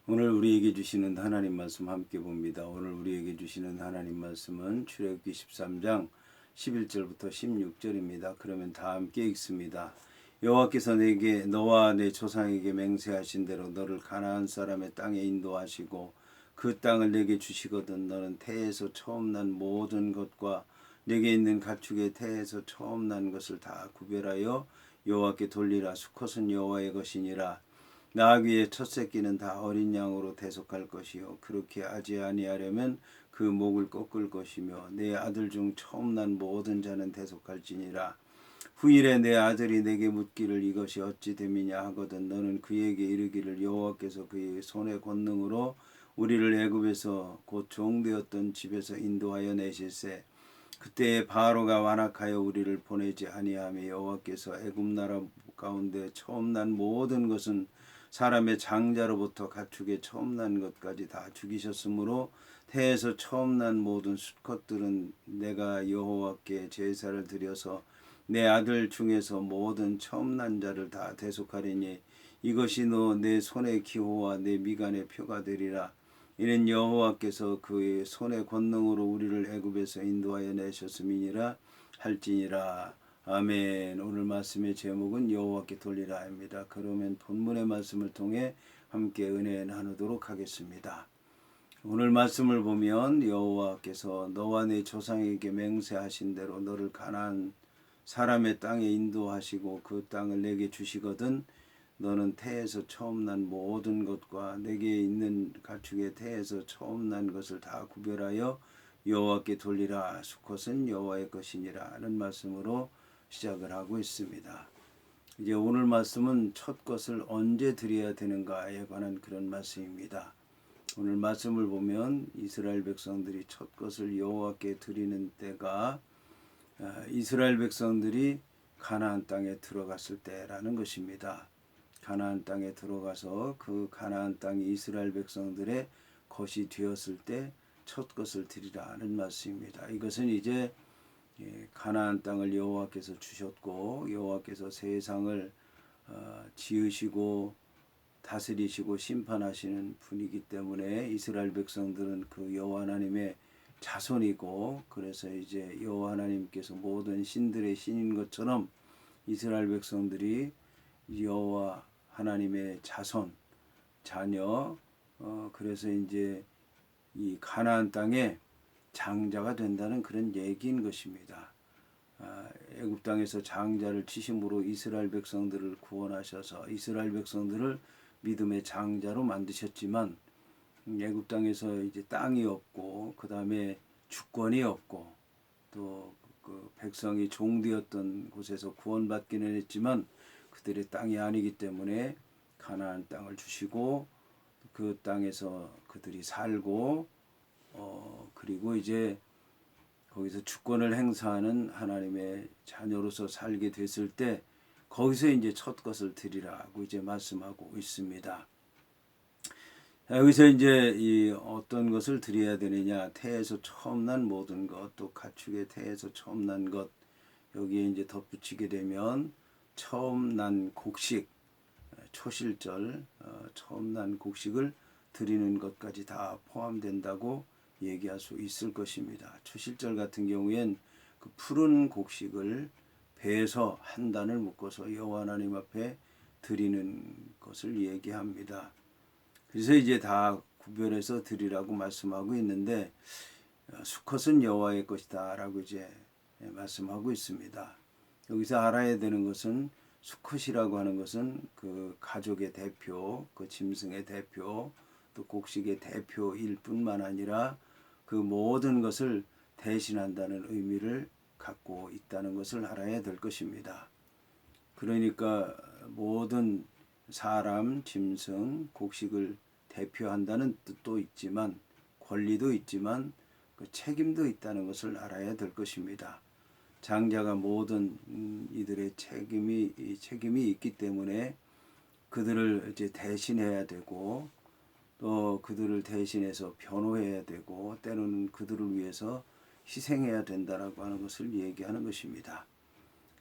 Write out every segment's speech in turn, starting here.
오늘 우리에게 주시는 하나님 말씀 함께 봅니다. 오늘 우리에게 주시는 하나님 말씀은 출애굽기 13장 11절부터 16절입니다. 그러면 다 함께 읽습니다. 여호와께서 내게 너와 내 조상에게 맹세하신 대로 너를 가나안 사람의 땅에 인도하시고 그 땅을 내게 주시거든 너는 태에서 처음 난 모든 것과 내게 있는 가축의 태에서 처음 난 것을 다 구별하여 여호와께 돌리라. 수컷은 여호와의 것이니라. 나귀의 첫 새끼는 다 어린 양으로 대속할 것이요 그렇게 하지 아니하려면 그 목을 꺾을 것이며 내 아들 중 처음 난 모든 자는 대속할지니라. 후일에 내 아들이 내게 묻기를 이것이 어찌 됨이냐 하거든 너는 그에게 이르기를 여호와께서 그의 손의 권능으로 우리를 애굽에서 곧 종되었던 집에서 인도하여 내실세 그때에 바로가 완악하여 우리를 보내지 아니하며 여호와께서 애굽 나라 가운데 처음 난 모든 것은 사람의 장자로부터 가축의 처음 난 것까지 다 죽이셨으므로 태에서 처음 난 모든 수컷들은 내가 여호와께 제사를 드려서 내 아들 중에서 모든 처음 난 자를 다 대속하리니 이것이 너 내 손의 기호와 내 미간의 표가 되리라. 이는 여호와께서 그의 손의 권능으로 우리를 애굽에서 인도하여 내셨음이니라 할지니라. 아멘. 오늘 말씀의 제목은 여호와께 돌리라입니다. 그러면 본문의 말씀을 통해 함께 은혜 나누도록 하겠습니다. 오늘 말씀을 보면 여호와께서 너와 내 조상에게 맹세하신 대로 너를 가나안 사람의 땅에 인도하시고 그 땅을 내게 주시거든 너는 태에서 처음 난 모든 것과 내게 있는 가축의 태에서 처음 난 것을 다 구별하여 여호와께 돌리라. 수컷은 여호와의 것이니라 하는 말씀으로 시작을 하고 있습니다. 이제 오늘 말씀은 첫 것을 언제 드려야 되는가에 관한 그런 말씀입니다. 오늘 말씀을 보면 이스라엘 백성들이 첫 것을 여호와께 드리는 때가 이스라엘 백성들이 가나안 땅에 들어갔을 때라는 것입니다. 가나안 땅에 들어가서 그 가나안 땅이 이스라엘 백성들의 것이 되었을 때 첫 것을 드리라는 말씀입니다. 이것은 이제 가나안 땅을 여호와께서 주셨고 여호와께서 세상을 지으시고 다스리시고 심판하시는 분이기 때문에 이스라엘 백성들은 그 여호와 하나님의 자손이고 그래서 이제 여호와 하나님께서 모든 신들의 신인 것처럼 이스라엘 백성들이 여호와 하나님의 자손 자녀 그래서 이제 이 가나안 땅에 장자가 된다는 그런 얘기인 것입니다. 애굽 땅에서 장자를 치심으로 이스라엘 백성들을 구원하셔서 이스라엘 백성들을 믿음의 장자로 만드셨지만 애굽 땅에서 이제 땅이 없고 그 다음에 주권이 없고 또 그 백성이 종되었던 곳에서 구원받기는 했지만 그들의 땅이 아니기 때문에 가나안 땅을 주시고 그 땅에서 그들이 살고 그리고 이제 거기서 주권을 행사하는 하나님의 자녀로서 살게 됐을 때 거기서 이제 첫 것을 드리라고 이제 말씀하고 있습니다. 여기서 이제 이 어떤 것을 드려야 되느냐, 태에서 처음 난 모든 것, 또 가축의 태에서 처음 난 것, 여기에 이제 덧붙이게 되면 처음 난 곡식, 초실절, 처음 난 곡식을 드리는 것까지 다 포함된다고 얘기할 수 있을 것입니다. 초실절 같은 경우엔 그 푸른 곡식을 배에서 한 단을 묶어서 여호와 하나님 앞에 드리는 것을 얘기합니다. 그래서 이제 다 구별해서 드리라고 말씀하고 있는데 수컷은 여호와의 것이다 라고 이제 말씀하고 있습니다. 여기서 알아야 되는 것은 수컷이라고 하는 것은 그 가족의 대표, 그 짐승의 대표, 또 곡식의 대표일 뿐만 아니라 그 모든 것을 대신한다는 의미를 갖고 있다는 것을 알아야 될 것입니다. 그러니까 모든 사람, 짐승, 곡식을 대표한다는 뜻도 있지만 권리도 있지만 그 책임도 있다는 것을 알아야 될 것입니다. 장자가 모든 이들의 책임이 있기 때문에 그들을 이제 대신해야 되고 또 그들을 대신해서 변호해야 되고 때로는 그들을 위해서 희생해야 된다라고 하는 것을 얘기하는 것입니다.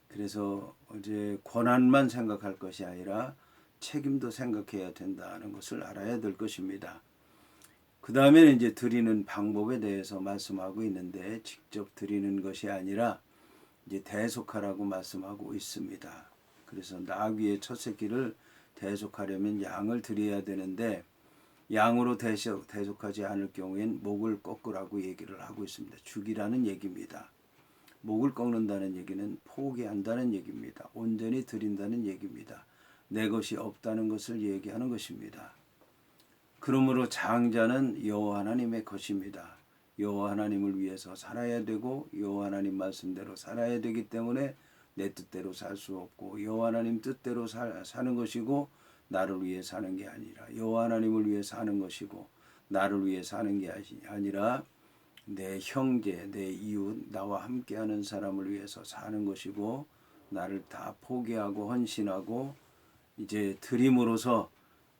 그래서 이제 권한만 생각할 것이 아니라 책임도 생각해야 된다는 것을 알아야 될 것입니다. 그 다음에는 이제 드리는 방법에 대해서 말씀하고 있는데, 직접 드리는 것이 아니라 이제 대속하라고 말씀하고 있습니다. 그래서 나귀의 첫 새끼를 대속하려면 양을 드려야 되는데, 양으로 대속하지 않을 경우엔 목을 꺾으라고 얘기를 하고 있습니다. 죽이라는 얘기입니다. 목을 꺾는다는 얘기는 포기한다는 얘기입니다. 온전히 드린다는 얘기입니다. 내 것이 없다는 것을 얘기하는 것입니다. 그러므로 장자는 여호와 하나님의 것입니다. 여호와 하나님을 위해서 살아야 되고 여호와 하나님 말씀대로 살아야 되기 때문에 내 뜻대로 살 수 없고 여호와 하나님 뜻대로 사는 것이고, 나를 위해 사는 게 아니라 여호와 하나님을 위해 사는 것이고, 나를 위해 사는 게 아니라 내 형제, 내 이웃, 나와 함께하는 사람을 위해서 사는 것이고, 나를 다 포기하고 헌신하고 이제 드림으로써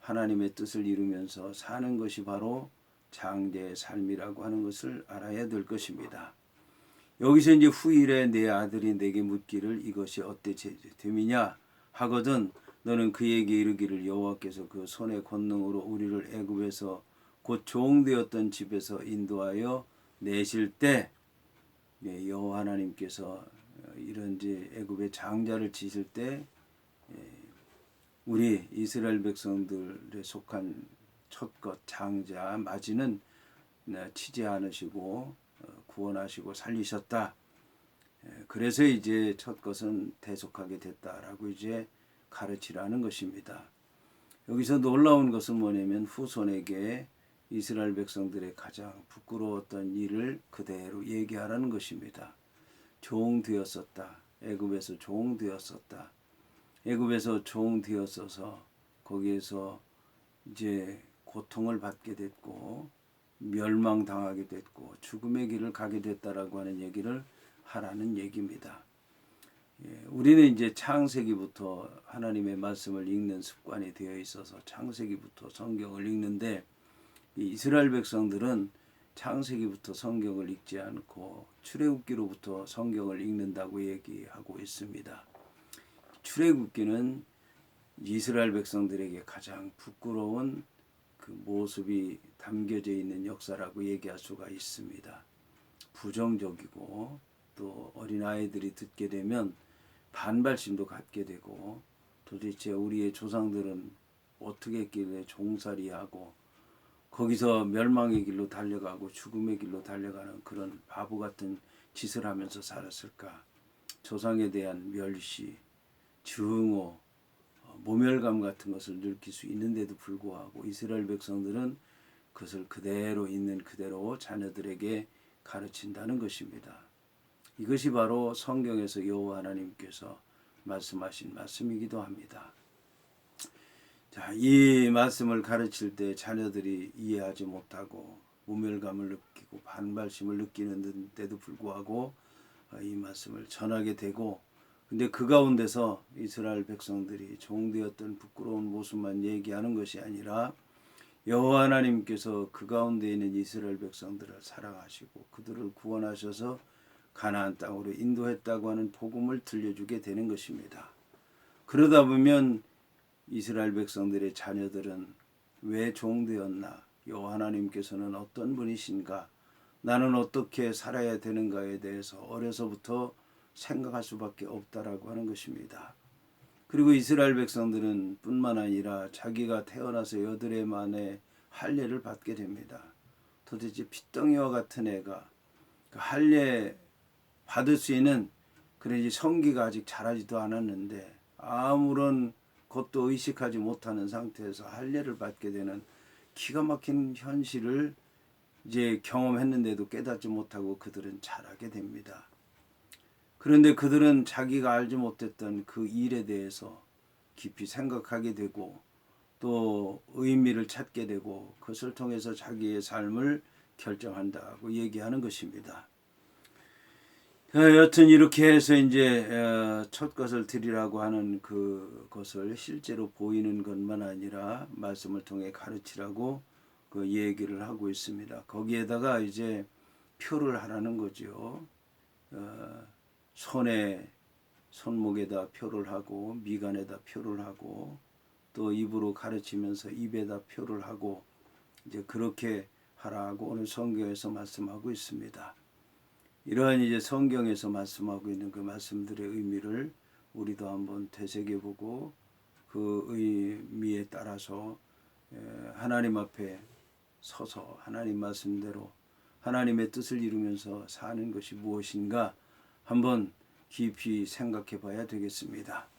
하나님의 뜻을 이루면서 사는 것이 바로 장제의 삶이라고 하는 것을 알아야 될 것입니다. 여기서 이제 후일에 내 아들이 내게 묻기를 이것이 어때 됨이냐 하거든 너는 그에게 이르기를 여호와께서 그 손의 권능으로 우리를 애굽에서 곧 종되었던 집에서 인도하여 내실 때, 여호와 하나님께서 이런 이제 애굽의 장자를 치실 때 우리 이스라엘 백성들에 속한 첫것 장자 마지는 치지 않으시고 구원하시고 살리셨다. 그래서 이제 첫 것은 대속하게 됐다라고 이제 가르치라는 것입니다. 여기서 놀라운 것은 뭐냐면 후손에게 이스라엘 백성들의 가장 부끄러웠던 일을 그대로 얘기하라는 것입니다. 종 되었었다. 애굽에서 종 되었었다. 애굽에서 종 되었어서 거기에서 이제 고통을 받게 됐고 멸망당하게 됐고 죽음의 길을 가게 됐다라고 하는 얘기를 하라는 얘기입니다. 우리는 이제 창세기부터 하나님의 말씀을 읽는 습관이 되어 있어서 창세기부터 성경을 읽는데, 이 이스라엘 백성들은 창세기부터 성경을 읽지 않고 출애굽기로부터 성경을 읽는다고 얘기하고 있습니다. 출애굽기는 이스라엘 백성들에게 가장 부끄러운 그 모습이 담겨져 있는 역사라고 얘기할 수가 있습니다. 부정적이고 또 어린아이들이 듣게 되면 반발심도 갖게 되고, 도대체 우리의 조상들은 어떻게 했길래 종살이하고 거기서 멸망의 길로 달려가고 죽음의 길로 달려가는 그런 바보 같은 짓을 하면서 살았을까. 조상에 대한 멸시, 증오, 모멸감 같은 것을 느낄 수 있는데도 불구하고 이스라엘 백성들은 그것을 그대로 있는 그대로 자녀들에게 가르친다는 것입니다. 이것이 바로 성경에서 여호와 하나님께서 말씀하신 말씀이기도 합니다. 자, 이 말씀을 가르칠 때 자녀들이 이해하지 못하고 모멸감을 느끼고 반발심을 느끼는데도 불구하고 이 말씀을 전하게 되고, 근데 그 가운데서 이스라엘 백성들이 종되었던 부끄러운 모습만 얘기하는 것이 아니라 여호와 하나님께서 그 가운데 있는 이스라엘 백성들을 사랑하시고 그들을 구원하셔서 가나안 땅으로 인도했다고 하는 복음을 들려주게 되는 것입니다. 그러다 보면 이스라엘 백성들의 자녀들은 왜 종되었나? 여호와 하나님께서는 어떤 분이신가? 나는 어떻게 살아야 되는가에 대해서 어려서부터 생각할 수밖에 없다라고 하는 것입니다. 그리고 이스라엘 백성들은 뿐만 아니라 자기가 태어나서 여드레 만에 할례를 받게 됩니다. 도대체 핏덩이와 같은 애가 그 할례 받을 수 있는 그런 이제 성기가 아직 자라지도 않았는데 아무런 것도 의식하지 못하는 상태에서 할례를 받게 되는 기가 막힌 현실을 이제 경험했는데도 깨닫지 못하고 그들은 자라게 됩니다. 그런데 그들은 자기가 알지 못했던 그 일에 대해서 깊이 생각하게 되고 또 의미를 찾게 되고 그것을 통해서 자기의 삶을 결정한다고 얘기하는 것입니다. 여튼 이렇게 해서 이제 첫 것을 드리라고 하는 그것을 실제로 보이는 것만 아니라 말씀을 통해 가르치라고 그 얘기를 하고 있습니다. 거기에다가 이제 표를 하라는 거죠. 손목에다 표를 하고 미간에다 표를 하고 또 입으로 가르치면서 입에다 표를 하고 이제 그렇게 하라고 오늘 성경에서 말씀하고 있습니다. 이러한 이제 성경에서 말씀하고 있는 그 말씀들의 의미를 우리도 한번 되새겨보고 그 의미에 따라서 하나님 앞에 서서 하나님 말씀대로 하나님의 뜻을 이루면서 사는 것이 무엇인가 한번 깊이 생각해 봐야 되겠습니다.